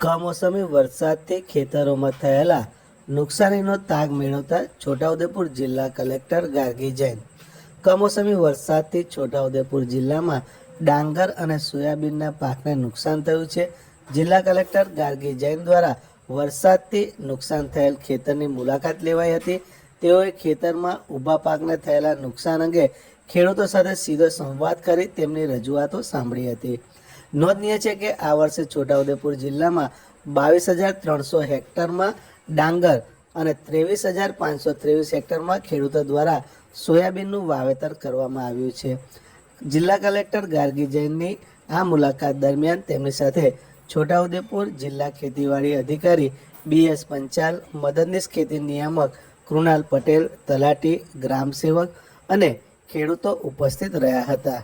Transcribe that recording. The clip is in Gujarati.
કમોસમી વરસાદથી ખેતરોમાં થયેલા નુકસાનીનો તાગ મેળવતા છોટાઉદેપુર જિલ્લા કલેક્ટર ગાર્ગી જૈન. કમોસમી વરસાદથી છોટાઉદેપુર જિલ્લામાં ડાંગર અને સોયાબીનના પાકને નુકસાન થયું છે. જિલ્લા કલેક્ટર ગાર્ગી જૈન દ્વારા વરસાદથી નુકસાન થયેલ ખેતરની મુલાકાત લેવાઈ હતી. તેઓએ ખેતરમાં ઊભા પાકને થયેલા નુકસાન અંગે ખેડૂતો સાથે સીધો સંવાદ કરી તેમની રજૂઆતો સાંભળી હતી. નોંધનીય છે કે આ વર્ષે છોટાઉદેપુર જિલ્લામાં 22,300 હેક્ટરમાં ડાંગર અને 23,523 હેક્ટરમાં ખેડૂતો દ્વારા સોયાબીનનું વાવેતર કરવામાં આવ્યું છે. જિલ્લા કલેક્ટર ગાર્ગી જૈનની આ મુલાકાત દરમિયાન તેમની સાથે છોટાઉદેપુર જિલ્લા ખેતીવાડી અધિકારી BS પંચાલ, મદદનીશ ખેતી નિયામક કૃણાલ પટેલ, તલાટી, ગ્રામ સેવક અને ખેડૂતો ઉપસ્થિત રહ્યા હતા.